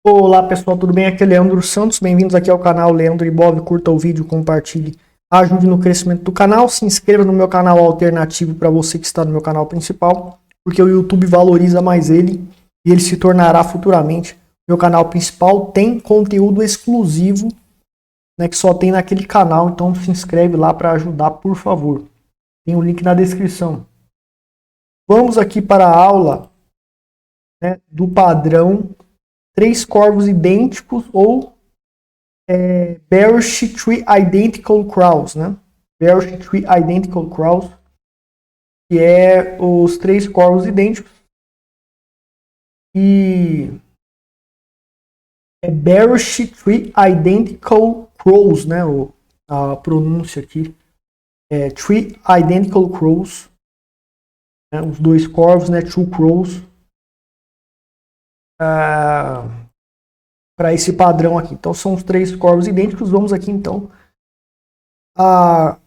Olá pessoal, tudo bem? Aqui é Leandro Santos, bem-vindos aqui ao canal Leandro Ibov. Curta o vídeo, compartilhe, ajude no crescimento do canal, se inscreva no meu canal alternativo para você que está no meu canal principal, porque o YouTube valoriza mais ele e ele se tornará futuramente meu canal principal. Tem conteúdo exclusivo, né, que só tem naquele canal, então se inscreve lá para ajudar, por favor. Tem o link na descrição. Vamos aqui para a aula, né, do padrão três corvos idênticos ou Bearish Tree Identical Crows, né? Bearish Tree Identical Crows, que é os três corvos idênticos. E é Bearish Tree Identical Crows, né? A pronúncia aqui é Tree Identical Crows, né? Os dois corvos, né? Two Crows. Para esse padrão aqui. Então são os três corvos idênticos. Vamos aqui então a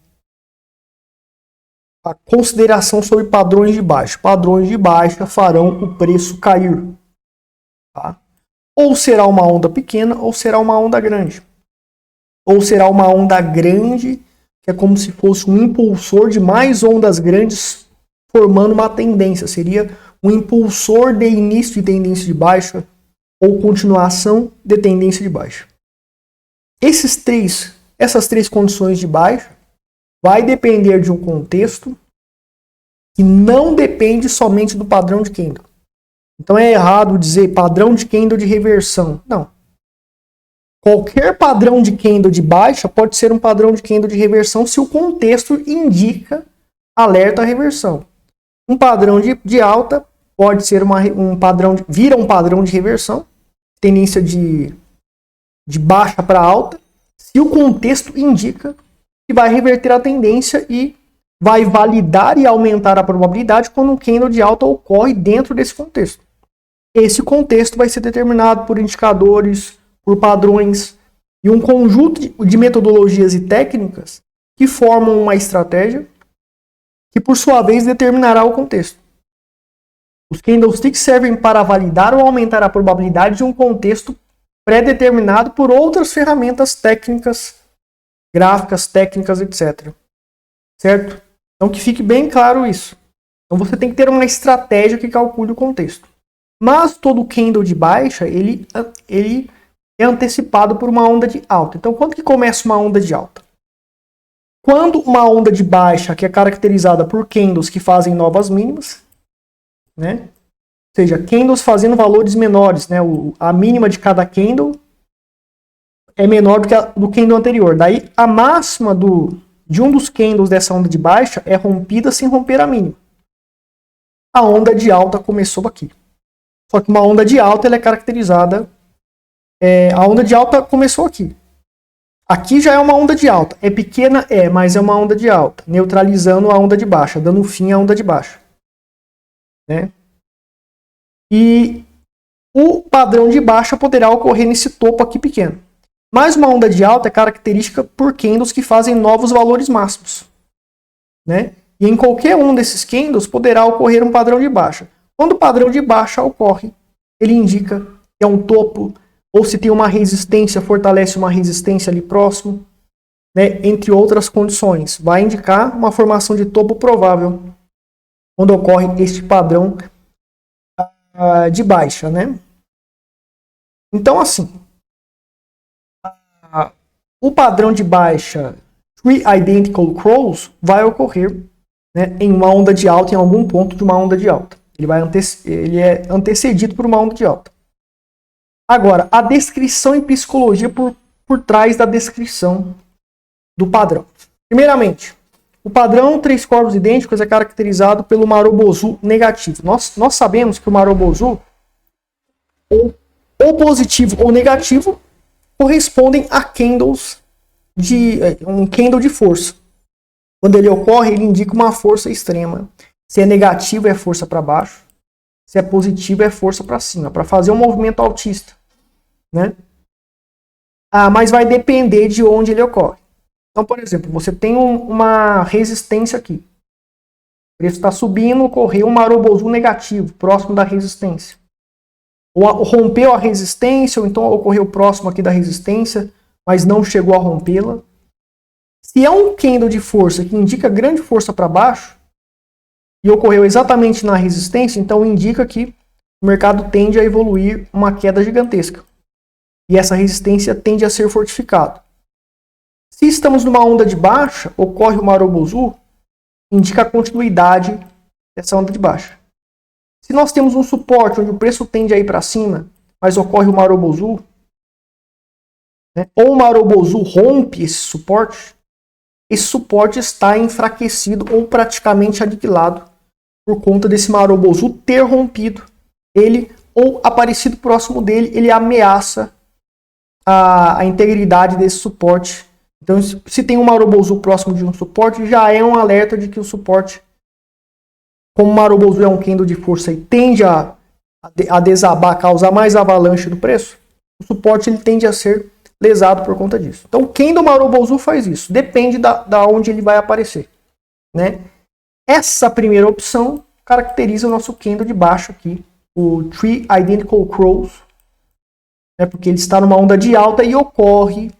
consideração sobre padrões de baixa. Padrões de baixa farão o preço cair. Tá? Ou será uma onda pequena ou será uma onda grande. Ou será uma onda grande, que é como se fosse um impulsor de mais ondas grandes formando uma tendência. Seria um impulsor de início de tendência de baixa ou continuação de tendência de baixa. Essas três condições de baixa vai depender de um contexto que não depende somente do padrão de candle. Então é errado dizer padrão de candle de reversão. Não. Qualquer padrão de candle de baixa pode ser um padrão de candle de reversão se o contexto indica alerta à reversão. Um padrão de alta pode ser um padrão, vira um padrão de reversão, tendência de baixa para alta, se o contexto indica que vai reverter a tendência e vai validar e aumentar a probabilidade quando um candle de alta ocorre dentro desse contexto. Esse contexto vai ser determinado por indicadores, por padrões e um conjunto de metodologias e técnicas que formam uma estratégia que, por sua vez, determinará o contexto. Os candlesticks servem para validar ou aumentar a probabilidade de um contexto pré-determinado por outras ferramentas técnicas, gráficas, técnicas, etc. Certo? Então que fique bem claro isso. Então você tem que ter uma estratégia que calcule o contexto. Mas todo candle de baixa, ele é antecipado por uma onda de alta. Então quando que começa uma onda de alta? Quando uma onda de baixa, que é caracterizada por candles que fazem novas mínimas, né? Ou seja, candles fazendo valores menores, né? A mínima de cada candle é menor do que a do candle anterior. Daí a máxima de um dos candles dessa onda de baixa é rompida sem romper a mínima. A onda de alta começou aqui. Só que uma onda de alta ela é caracterizada... a onda de alta começou aqui. Aqui já é uma onda de alta. É pequena? É, mas é uma onda de alta. Neutralizando a onda de baixa, dando fim à onda de baixa. Né? E o padrão de baixa poderá ocorrer nesse topo aqui pequeno. Mas uma onda de alta é característica por candles que fazem novos valores máximos. Né? E em qualquer um desses candles poderá ocorrer um padrão de baixa. Quando o padrão de baixa ocorre, ele indica que é um topo, ou se tem uma resistência, fortalece uma resistência ali próximo, né? Entre outras condições. Vai indicar uma formação de topo provável quando ocorre este padrão de baixa, né? Então, assim, o padrão de baixa Three Identical Crows vai ocorrer, né, em uma onda de alta, em algum ponto de uma onda de alta. Ele é antecedido por uma onda de alta. Agora, a descrição em psicologia por trás da descrição do padrão. Primeiramente, o padrão três corvos idênticos é caracterizado pelo Marubozu negativo. Nós sabemos que o Marubozu, ou positivo ou negativo, correspondem a candles um candle de força. Quando ele ocorre, ele indica uma força extrema. Se é negativo, é força para baixo. Se é positivo, é força para cima, para fazer um movimento altista. Né? Mas vai depender de onde ele ocorre. Então, por exemplo, você tem uma resistência aqui. O preço está subindo, ocorreu um Marubozu negativo, próximo da resistência. ou rompeu a resistência, ou então ocorreu próximo aqui da resistência, mas não chegou a rompê-la. Se é um candle de força que indica grande força para baixo, e ocorreu exatamente na resistência, então indica que o mercado tende a evoluir uma queda gigantesca. E essa resistência tende a ser fortificada. Se estamos numa onda de baixa, ocorre o Marubozu, indica a continuidade dessa onda de baixa. Se nós temos um suporte onde o preço tende a ir para cima, mas ocorre o Marubozu, né, ou o Marubozu rompe esse suporte está enfraquecido ou praticamente aniquilado por conta desse Marubozu ter rompido ele ou aparecido próximo dele, ele ameaça a integridade desse suporte. Então, se tem um Marubozu próximo de um suporte, já é um alerta de que o suporte, como o Marubozu é um candle de força e tende a desabar, causar mais avalanche do preço, o suporte ele tende a ser lesado por conta disso. Então, o candle Marubozu faz isso. Depende da onde ele vai aparecer, né? Essa primeira opção caracteriza o nosso candle de baixo aqui, o Three Identical Crows, né, porque ele está numa onda de alta e ocorre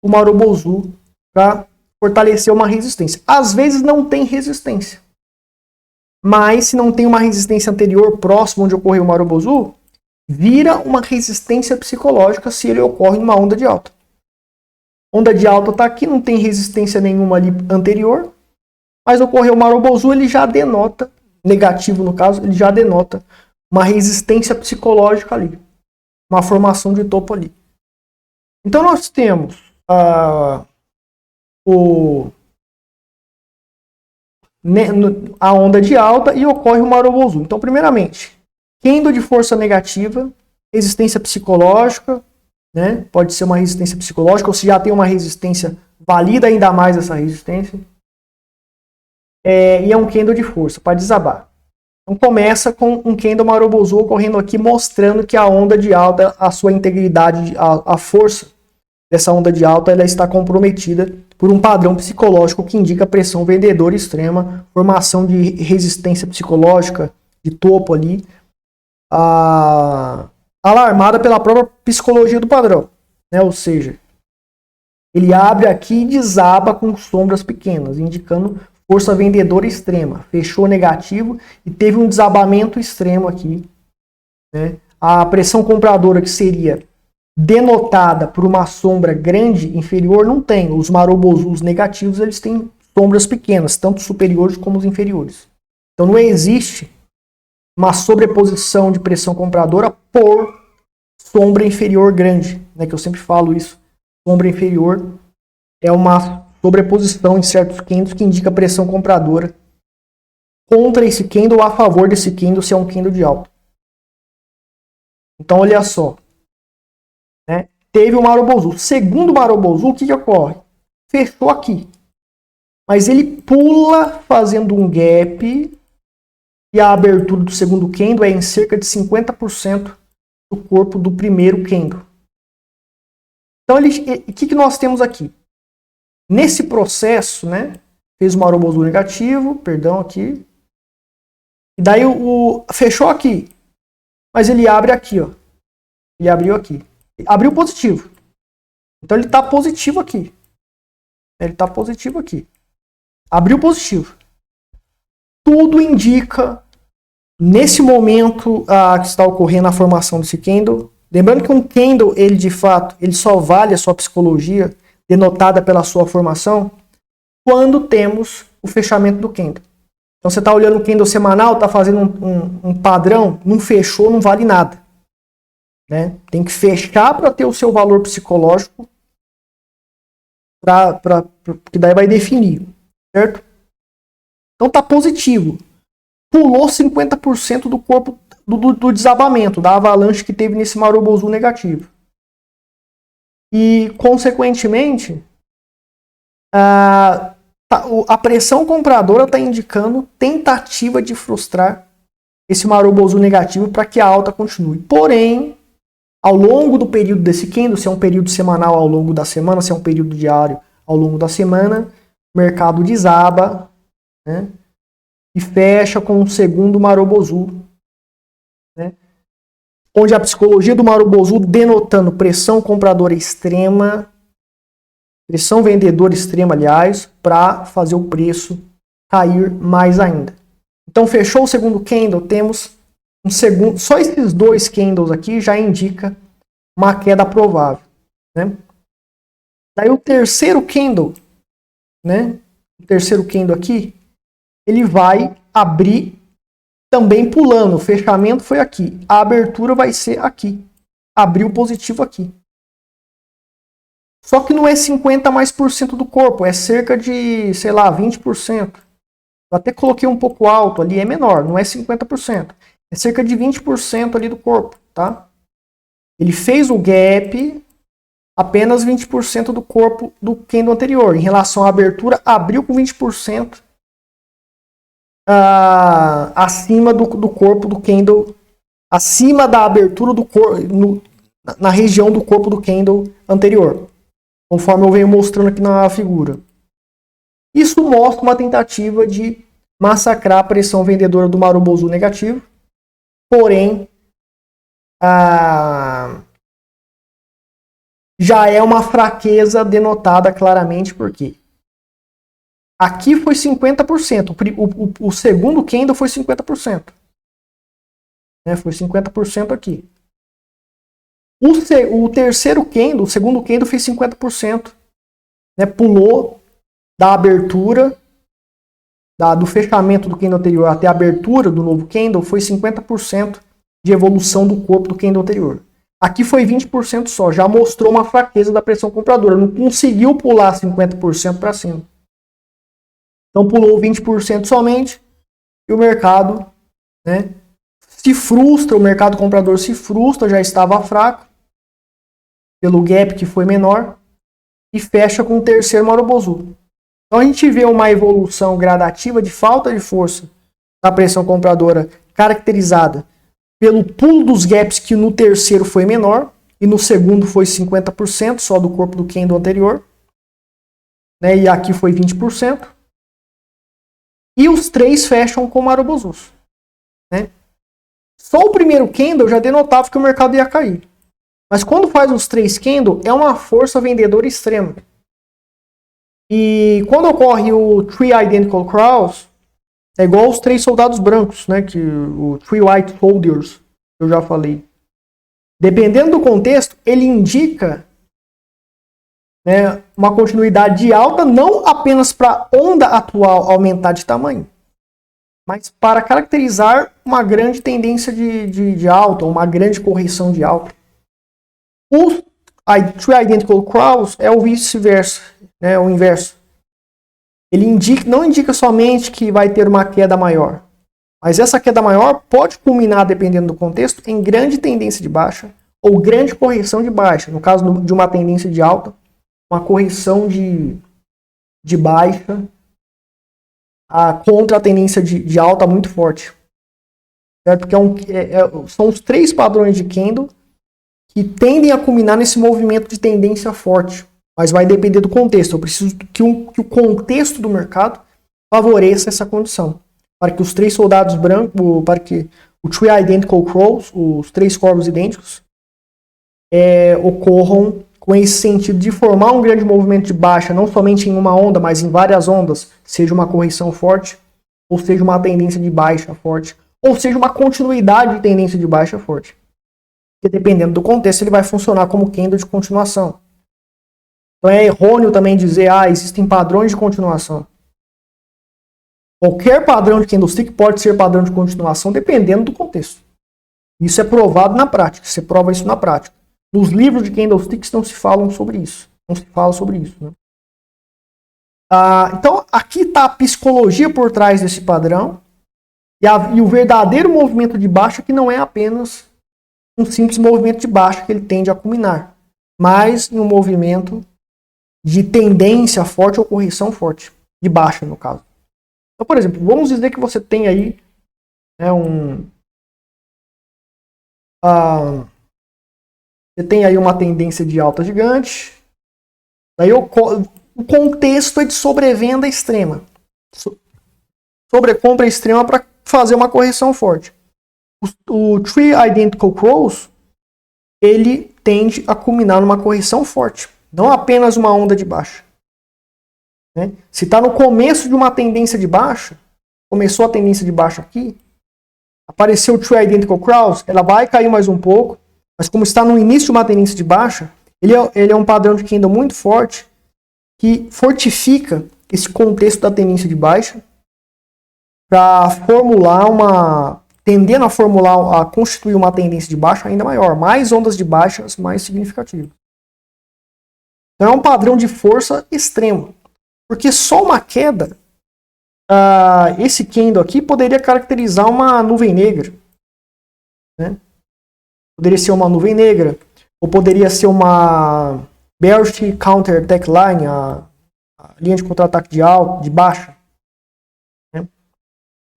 o Marubozu para fortalecer uma resistência. Às vezes não tem resistência, mas se não tem uma resistência anterior próxima onde ocorreu o Marubozu, vira uma resistência psicológica se ele ocorre numa onda de alta. Onda de alta está aqui, não tem resistência nenhuma ali anterior, mas ocorreu o Marubozu, ele já denota, negativo no caso, ele já denota uma resistência psicológica ali, uma formação de topo ali. Então nós temos a onda de alta e ocorre o Marubozu. Então, primeiramente, candle de força negativa, resistência psicológica, né? Pode ser uma resistência psicológica, ou se já tem uma resistência, valida ainda mais essa resistência. E é um candle de força, para desabar. Então começa com um candle Marubozu ocorrendo aqui, mostrando que a onda de alta, a sua integridade, a força dessa onda de alta, ela está comprometida por um padrão psicológico que indica pressão vendedora extrema, formação de resistência psicológica, de topo ali, alarmada pela própria psicologia do padrão, né? Ou seja, ele abre aqui e desaba com sombras pequenas, indicando força vendedora extrema. Fechou negativo e teve um desabamento extremo aqui, né? A pressão compradora, que seria denotada por uma sombra grande inferior, não tem. Os Marubozus negativos, eles têm sombras pequenas, tanto superiores como os inferiores. Então não existe uma sobreposição de pressão compradora por sombra inferior grande, né? Que eu sempre falo isso. Sombra inferior é uma sobreposição em certos candles que indica pressão compradora contra esse candle ou a favor desse candle, se é um candle de alta. Então olha só, né? Teve o Marubozu. Segundo o Marubozu, o que ocorre? Fechou aqui, mas ele pula fazendo um gap e a abertura do segundo candle é em cerca de 50% do corpo do primeiro candle. Então o que nós temos aqui? Nesse processo, né, fez o Marubozu negativo, perdão aqui, e daí fechou aqui, mas ele abre aqui, ó. Ele abriu aqui. Abriu positivo. Então ele está positivo aqui. Ele está positivo aqui. Abriu positivo. Tudo indica, nesse momento que está ocorrendo a formação desse candle, lembrando que um candle, ele de fato, ele só vale a sua psicologia, denotada pela sua formação, quando temos o fechamento do candle. Então você está olhando o candle semanal, está fazendo um padrão, não fechou, não vale nada. Né? Tem que fechar para ter o seu valor psicológico, que daí vai definir, certo? Então tá positivo. Pulou 50% do corpo do desabamento, da avalanche que teve nesse Marubozu negativo. E, consequentemente, a pressão compradora está indicando tentativa de frustrar esse Marubozu negativo para que a alta continue. Porém, ao longo do período desse candle, se é um período semanal ao longo da semana, se é um período diário ao longo da semana, o mercado desaba, né, e fecha com um segundo Marubozu, né, onde a psicologia do Marubozu denotando pressão compradora extrema, pressão vendedora extrema, aliás, para fazer o preço cair mais ainda. Então, fechou o segundo candle, temos um segundo, só esses dois candles aqui já indica uma queda provável, né? Daí o terceiro candle, né? O terceiro candle aqui, ele vai abrir também pulando. O fechamento foi aqui, a abertura vai ser aqui. Abriu positivo aqui. Só que não é 50 mais por cento do corpo, é cerca de, sei lá, 20%. Eu até coloquei um pouco alto ali, é menor, não é 50%. É cerca de 20% ali do corpo, tá? Ele fez o gap, apenas 20% do corpo do candle anterior. Em relação à abertura, abriu com 20% acima do corpo do candle, acima da abertura do corpo, na região do corpo do candle anterior, conforme eu venho mostrando aqui na figura. Isso mostra uma tentativa de massacrar a pressão vendedora do Marubozu negativo, porém, já é uma fraqueza denotada claramente, porque aqui foi 50%, o segundo candle foi 50%. Né, foi 50% aqui. O terceiro candle, o segundo candle fez 50%. Né, pulou da abertura, do fechamento do candle anterior até a abertura do novo candle, foi 50% de evolução do corpo do candle anterior. Aqui foi 20% só, já mostrou uma fraqueza da pressão compradora, não conseguiu pular 50% para cima. Então pulou 20% somente e o mercado, né, se frustra, o mercado comprador se frustra, já estava fraco pelo gap que foi menor e fecha com o terceiro Marubozu. Então a gente vê uma evolução gradativa de falta de força da pressão compradora caracterizada pelo pulo dos gaps que no terceiro foi menor e no segundo foi 50% só do corpo do candle anterior, né, e aqui foi 20%. E os três fecham com Marubozus, né? Só o primeiro candle já denotava que o mercado ia cair. Mas quando faz os três candle, é uma força vendedora extrema. E quando ocorre o Three Identical Cross, é igual os três soldados brancos, né? Que o Three White Soldiers, eu já falei. Dependendo do contexto, ele indica, né, uma continuidade de alta, não apenas para a onda atual aumentar de tamanho, mas para caracterizar uma grande tendência de alta, uma grande correção de alta. O Three Identical Cross é o vice-versa, né, o inverso. Ele não indica somente que vai ter uma queda maior, mas essa queda maior pode culminar, dependendo do contexto, em grande tendência de baixa ou grande correção de baixa. No caso de uma tendência de alta, uma correção de baixa contra a tendência de alta muito forte. Certo? Porque são os três padrões de candle que tendem a culminar nesse movimento de tendência forte. Mas vai depender do contexto. Eu preciso que o contexto do mercado favoreça essa condição. Para que os três soldados brancos, para que o Three Identical Crows, os três corvos idênticos, ocorram com esse sentido de formar um grande movimento de baixa, não somente em uma onda, mas em várias ondas, seja uma correção forte, ou seja uma tendência de baixa forte, ou seja uma continuidade de tendência de baixa forte. Porque dependendo do contexto, ele vai funcionar como candle de continuação. Então é errôneo também dizer, existem padrões de continuação. Qualquer padrão de candlestick pode ser padrão de continuação dependendo do contexto. Isso é provado na prática, você prova isso na prática. Nos livros de candlesticks não se fala sobre isso. Né? Então aqui está a psicologia por trás desse padrão e o verdadeiro movimento de baixa, que não é apenas um simples movimento de baixa que ele tende a culminar, mas em um movimento de tendência forte ou correção forte, de baixa no caso. Então, por exemplo, vamos dizer que você tem aí, né, você tem aí uma tendência de alta gigante, daí o contexto é de sobrevenda extrema, sobrecompra extrema para fazer uma correção forte. O Three Identical Crows, ele tende a culminar numa correção forte, não apenas uma onda de baixa. Né? Se está no começo de uma tendência de baixa, começou a tendência de baixa aqui, apareceu o Three Identical Crows, ela vai cair mais um pouco, mas como está no início de uma tendência de baixa, ele é um padrão de candle muito forte, que fortifica esse contexto da tendência de baixa, para tendendo a formular, a constituir uma tendência de baixa ainda maior, mais ondas de baixas mais significativas. Então é um padrão de força extremo, porque só uma queda, esse candle aqui poderia caracterizar uma nuvem negra, né? Poderia ser uma nuvem negra, ou poderia ser uma bearish counter attack line, a linha de contra-ataque de baixa, né?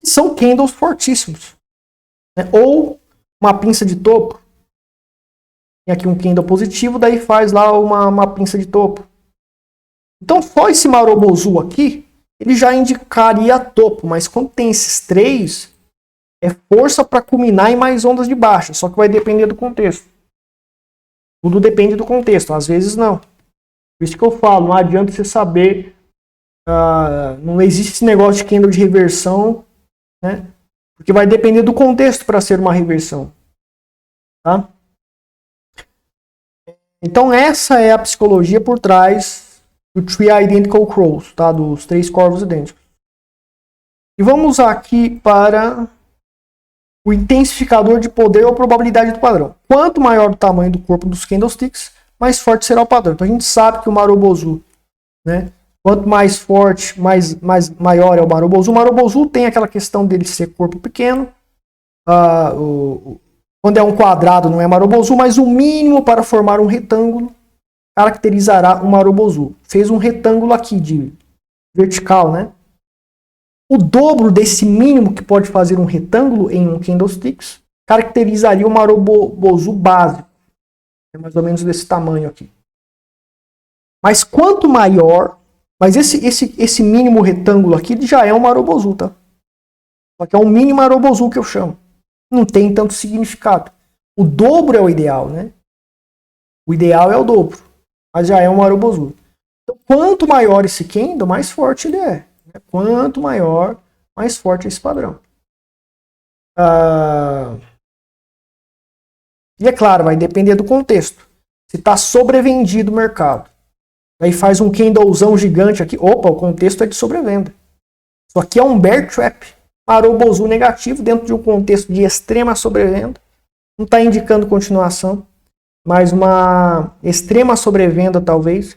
São candles fortíssimos, né? Ou uma pinça de topo. Tem aqui um candle positivo, daí faz lá uma pinça de topo. Então só esse Marubozu aqui, ele já indicaria topo, mas quando tem esses três, é força para culminar em mais ondas de baixa, só que vai depender do contexto. Tudo depende do contexto, às vezes não. Por isso que eu falo, não adianta você saber, não existe esse negócio de candle de reversão, né? Porque vai depender do contexto para ser uma reversão. Tá? Então essa é a psicologia por trás do Three Identical Crows, tá? Dos três corvos idênticos. E vamos aqui para o intensificador de poder ou probabilidade do padrão. Quanto maior o tamanho do corpo dos candlesticks, mais forte será o padrão. Então a gente sabe que o Marubozu, né? Quanto mais forte, maior é o Marubozu. O Marubozu tem aquela questão dele ser corpo pequeno. Quando é um quadrado não é Marubozu, mas o mínimo para formar um retângulo caracterizará o Marubozu. Fez um retângulo aqui de vertical, né? O dobro desse mínimo que pode fazer um retângulo em um candlesticks caracterizaria o Marubozu básico. É mais ou menos desse tamanho aqui. Mas quanto maior, mas esse mínimo retângulo aqui já é um Marubozu, tá? Só que é um mini Marubozu que eu chamo. Não tem tanto significado. O dobro é o ideal, né? O ideal é o dobro, mas já é um Marubozu. Então, quanto maior esse candle, mais forte ele é. Quanto maior, mais forte é esse padrão. E é claro, vai depender do contexto. Se está sobrevendido o mercado, aí faz um candlezão gigante aqui. Opa, o contexto é de sobrevenda. Isso aqui é um bear trap. Marubozu negativo dentro de um contexto de extrema sobrevenda. Não está indicando continuação, mas uma extrema sobrevenda talvez.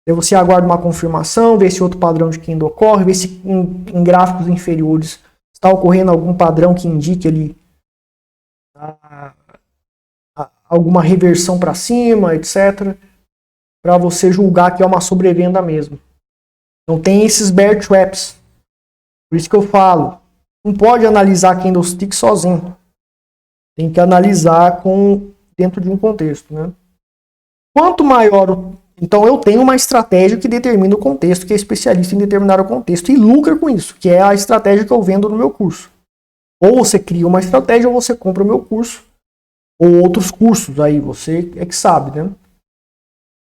Aí você aguarda uma confirmação, vê se outro padrão de candle ocorre, vê se em gráficos inferiores está ocorrendo algum padrão que indique ali alguma reversão para cima, etc. Para você julgar que é uma sobrevenda mesmo. Não tem esses bear traps. Por isso que eu falo, não pode analisar candlestick sozinho. Tem que analisar dentro de um contexto, né? Quanto maior Então eu tenho uma estratégia que determina o contexto, que é especialista em determinar o contexto e lucra com isso, que é a estratégia que eu vendo no meu curso. Ou você cria uma estratégia ou você compra o meu curso, ou outros cursos, aí você é que sabe, né?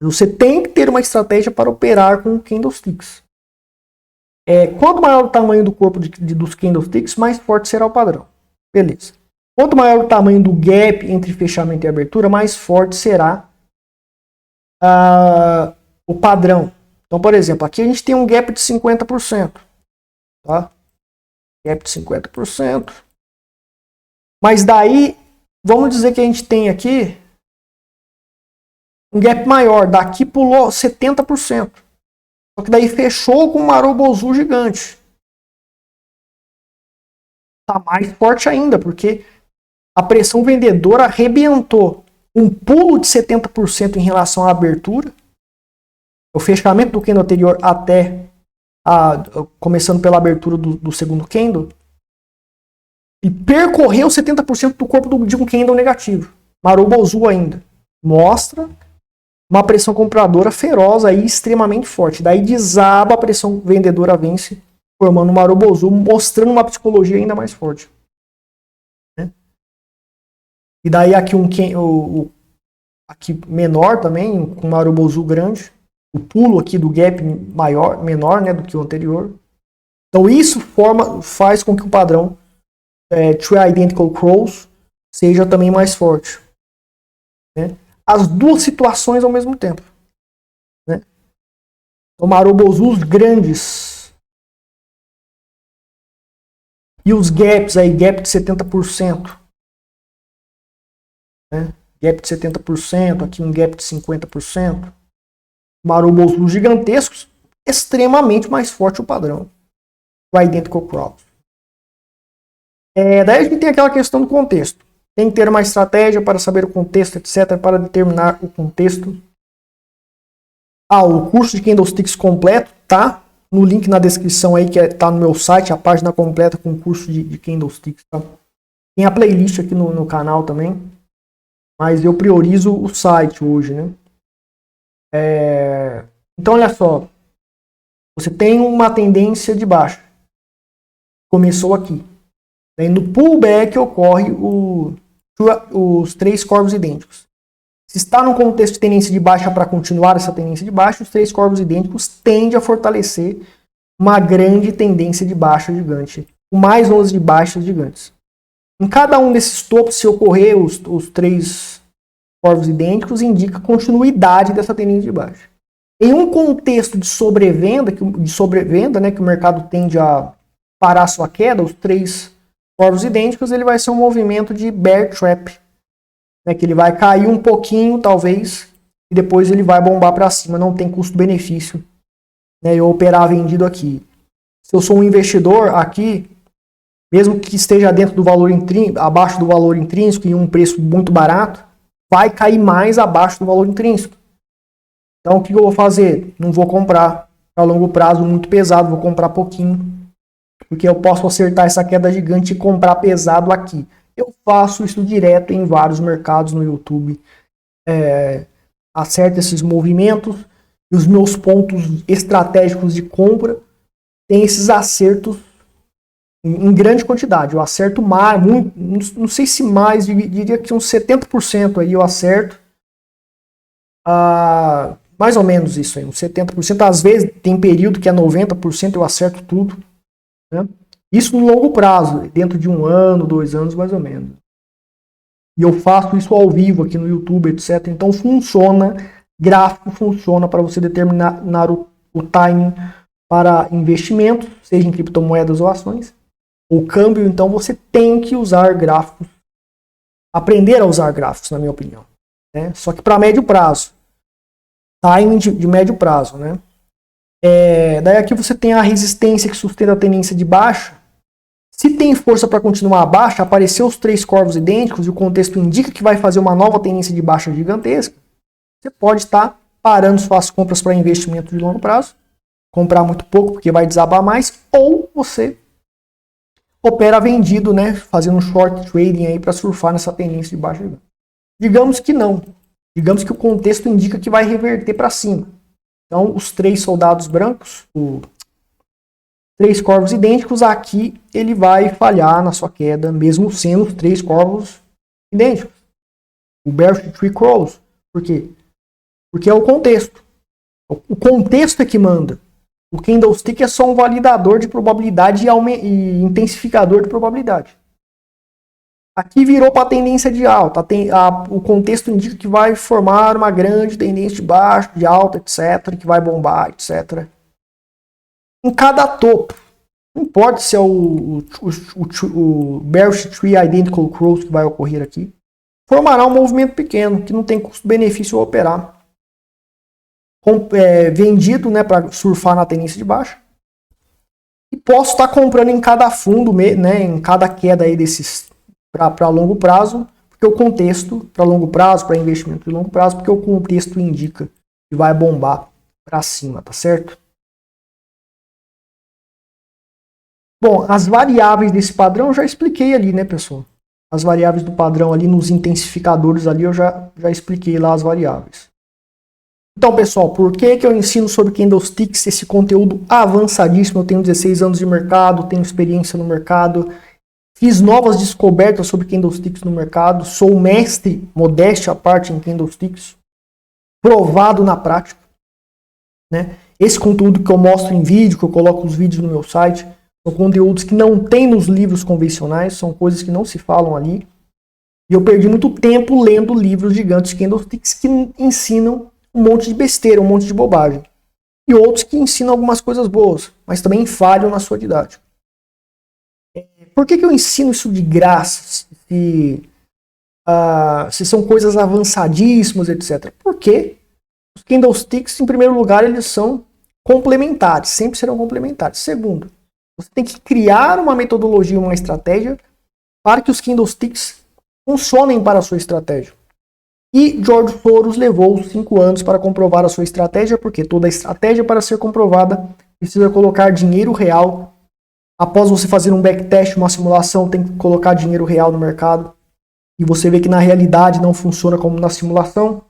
Você tem que ter uma estratégia para operar com candlesticks. Quanto maior o tamanho do corpo dos candlesticks, mais forte será o padrão. Beleza. Quanto maior o tamanho do gap entre fechamento e abertura, mais forte será o padrão. Então, por exemplo, aqui a gente tem um gap de 50%. Tá? Gap de 50%. Mas daí, vamos dizer que a gente tem aqui um gap maior. Daqui pulou 70%. Só que daí fechou com um Marubozu gigante. Tá mais forte ainda, porque a pressão vendedora arrebentou um pulo de 70% em relação à abertura. O fechamento do candle anterior até começando pela abertura do segundo candle. E percorreu 70% do corpo de um candle negativo. Marubozu ainda. Mostra uma pressão compradora feroz aí, extremamente forte. Daí desaba, a pressão vendedora vence, formando um Marubozu, mostrando uma psicologia ainda mais forte. E daí aqui aqui menor também, com Marubozu grande. O pulo aqui do gap menor, né, do que o anterior. Então isso faz com que o padrão Tree Identical Crows seja também mais forte. Né? As duas situações ao mesmo tempo. Né? Então, Marubozus grandes e os gaps aí, gap de 70%. Né? Gap de 70%, aqui um gap de 50%. Marubozus gigantescos, extremamente mais forte o padrão. O Identical Crows. Daí a gente tem aquela questão do contexto. Tem que ter uma estratégia para saber o contexto, etc., para determinar o contexto. O curso de Candlesticks completo tá no link na descrição aí, que tá no meu site, a página completa com o curso de Candlesticks. Tá? Tem a playlist aqui no canal também, mas eu priorizo o site hoje, né? Então, olha só. Você tem uma tendência de baixa. Começou aqui. Daí no pullback ocorre os três corvos idênticos. Se está no contexto de tendência de baixa para continuar essa tendência de baixa, os três corvos idênticos tendem a fortalecer uma grande tendência de baixa gigante, com mais 11 de baixas gigantes. Em cada um desses topos, se ocorrer os três corvos idênticos, indica continuidade dessa tendência de baixa. Em um contexto de sobrevenda, né, que o mercado tende a parar sua queda, os três corvos idênticos, ele vai ser um movimento de bear trap, né, que ele vai cair um pouquinho, talvez, e depois ele vai bombar para cima, não tem custo-benefício, né, eu operar vendido aqui. Se eu sou um investidor aqui, mesmo que esteja dentro do valor abaixo do valor intrínseco e um preço muito barato, vai cair mais abaixo do valor intrínseco. Então o que eu vou fazer? Não vou comprar a longo prazo muito pesado, vou comprar pouquinho, porque eu posso acertar essa queda gigante e comprar pesado aqui. Eu faço isso direto em vários mercados no YouTube. Acerto esses movimentos e os meus pontos estratégicos de compra têm esses acertos em grande quantidade. Eu acerto mais, muito, não sei se mais, diria que uns 70% aí eu acerto. Mais ou menos isso aí, uns 70%. Às vezes tem período que é 90%, eu acerto tudo. Né? Isso no longo prazo, dentro de 1 ano, 2 anos mais ou menos. E eu faço isso ao vivo aqui no YouTube, etc. Então funciona, gráfico funciona para você determinar o timing para investimentos, seja em criptomoedas ou ações. O câmbio, então você tem que usar gráficos, aprender a usar gráficos, na minha opinião. Né? Só que para médio prazo, timing de médio prazo, né? Daí aqui você tem a resistência que sustenta a tendência de baixa. Se tem força para continuar a baixa, apareceu os três corvos idênticos e o contexto indica que vai fazer uma nova tendência de baixa gigantesca, você pode estar parando suas compras para investimento de longo prazo, comprar muito pouco porque vai desabar mais, ou você opera vendido, né, fazendo um short trading aí para surfar nessa tendência de baixa gigante. Digamos que não. Digamos que o contexto indica que vai reverter para cima. Então, os três soldados brancos, três corvos idênticos, aqui ele vai falhar na sua queda, mesmo sendo os três corvos idênticos. O Bearish Tree Crows. Por quê? Porque é o contexto. O contexto é que manda. O Candlestick é só um validador de probabilidade e intensificador de probabilidade. Aqui virou para tendência de alta. O contexto indica que vai formar uma grande tendência de baixo, de alta, etc. Que vai bombar, etc. Em cada topo. Não importa se é o Bearish Tree Identical Crows que vai ocorrer aqui. Formará um movimento pequeno, que não tem custo-benefício ao operar. Vendido, né, para surfar na tendência de baixa. E posso estar comprando em cada fundo, né, em cada queda aí desses para longo prazo, porque o contexto para longo prazo, para investimento de longo prazo, porque o contexto indica que vai bombar para cima, tá certo? Bom, as variáveis desse padrão eu já expliquei ali, né, pessoal? As variáveis do padrão ali nos intensificadores ali eu já expliquei lá as variáveis. Então, pessoal, por que eu ensino sobre Candlesticks, esse conteúdo avançadíssimo? Eu tenho 16 anos de mercado, tenho experiência no mercado, Fiz novas descobertas sobre candlesticks no mercado. Sou mestre, modéstia à parte, em candlesticks. Provado na prática. Né? Esse conteúdo que eu mostro em vídeo, que eu coloco os vídeos no meu site, são conteúdos que não tem nos livros convencionais, são coisas que não se falam ali. E eu perdi muito tempo lendo livros gigantes de candlesticks que ensinam um monte de besteira, um monte de bobagem. E outros que ensinam algumas coisas boas, mas também falham na sua didática. Por que eu ensino isso de graça? Se são coisas avançadíssimas, etc. Porque os candlesticks, em primeiro lugar, eles são complementares, sempre serão complementares. Segundo, você tem que criar uma metodologia, uma estratégia para que os candlesticks funcionem para a sua estratégia. E George Soros levou 5 anos para comprovar a sua estratégia, porque toda estratégia, para ser comprovada, precisa colocar dinheiro real. Após você fazer um backtest, uma simulação, tem que colocar dinheiro real no mercado. E você vê que na realidade não funciona como na simulação.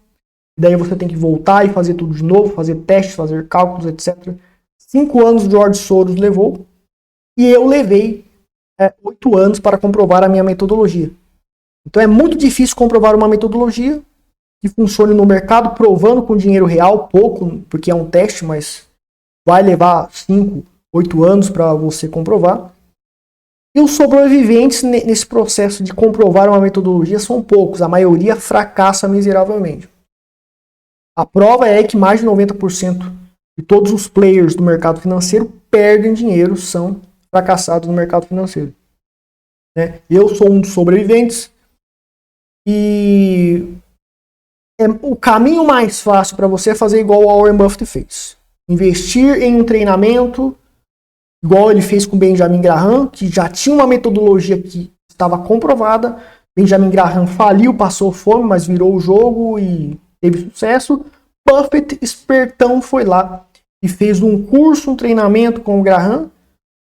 Daí você tem que voltar e fazer tudo de novo, fazer testes, fazer cálculos, etc. 5 anos George Soros levou. E eu levei 8 anos para comprovar a minha metodologia. Então é muito difícil comprovar uma metodologia que funcione no mercado, provando com dinheiro real, pouco, porque é um teste, mas vai levar 5, 8 anos para você comprovar. E os sobreviventes nesse processo de comprovar uma metodologia são poucos, a maioria fracassa miseravelmente. A prova é que mais de 90% de todos os players do mercado financeiro perdem dinheiro, são fracassados no mercado financeiro. Né? Eu sou um dos sobreviventes e o caminho mais fácil para você é fazer igual o Warren Buffett fez. Investir em um treinamento igual ele fez com Benjamin Graham, que já tinha uma metodologia que estava comprovada. Benjamin Graham faliu, passou fome, mas virou o jogo e teve sucesso. Buffett, espertão, foi lá e fez um curso, um treinamento com o Graham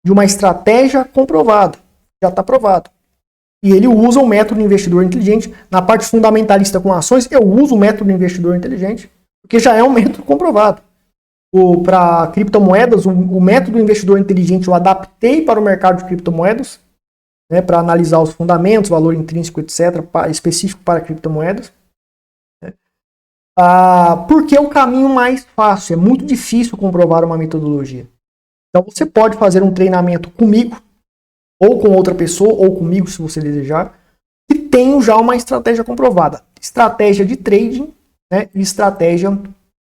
de uma estratégia comprovada. Já está provado. E ele usa o método investidor inteligente. Na parte fundamentalista com ações, eu uso o método investidor inteligente, porque já é um método comprovado. Para criptomoedas, o método investidor inteligente eu adaptei para o mercado de criptomoedas, né, para analisar os fundamentos, valor intrínseco, etc., específico para criptomoedas. Né. Porque é o caminho mais fácil, é muito difícil comprovar uma metodologia. Então você pode fazer um treinamento comigo, ou com outra pessoa, ou comigo, se você desejar, que tenha já uma estratégia comprovada. Estratégia de trading, né, e estratégia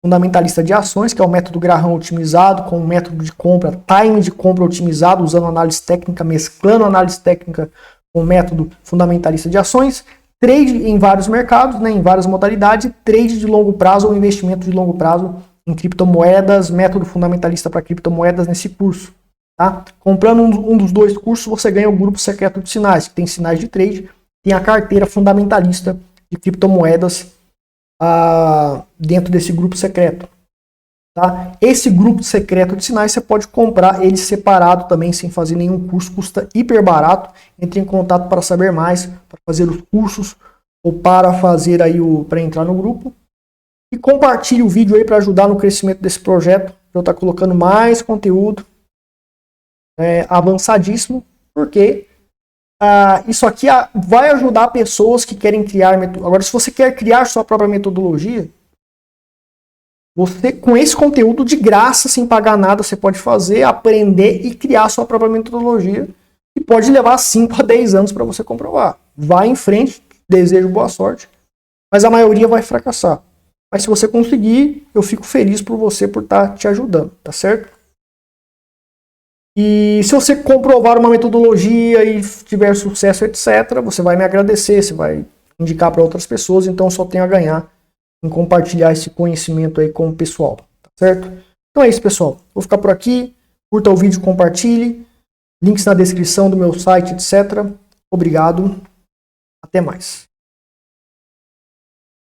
fundamentalista de ações, que é o método Graham otimizado, com o método de compra, time de compra otimizado, usando análise técnica, mesclando análise técnica com o método fundamentalista de ações, trade em vários mercados, né, em várias modalidades, trade de longo prazo ou investimento de longo prazo em criptomoedas, método fundamentalista para criptomoedas nesse curso. Tá? Comprando um dos dois cursos, você ganha o grupo secreto de sinais, que tem sinais de trade, tem a carteira fundamentalista de criptomoedas dentro desse grupo secreto. Tá? Esse grupo secreto de sinais você pode comprar ele separado também, sem fazer nenhum curso, custa hiper barato. Entre em contato para saber mais, para fazer os cursos ou para fazer aí para entrar no grupo. E compartilhe o vídeo aí para ajudar no crescimento desse projeto. Eu estou colocando mais conteúdo avançadíssimo, porque isso aqui vai ajudar pessoas que querem criar metodologia. Agora, se você quer criar sua própria metodologia, você, com esse conteúdo de graça, sem pagar nada, você pode fazer, aprender e criar sua própria metodologia, que pode levar 5 a 10 anos para você comprovar. Vai em frente, desejo boa sorte, mas a maioria vai fracassar. Mas se você conseguir, eu fico feliz por você, por estar te ajudando, tá certo? E se você comprovar uma metodologia e tiver sucesso, etc., você vai me agradecer, você vai indicar para outras pessoas, então só tenho a ganhar em compartilhar esse conhecimento aí com o pessoal, tá certo? Então é isso, pessoal. Vou ficar por aqui. Curta o vídeo, compartilhe. Links na descrição do meu site, etc. Obrigado. Até mais.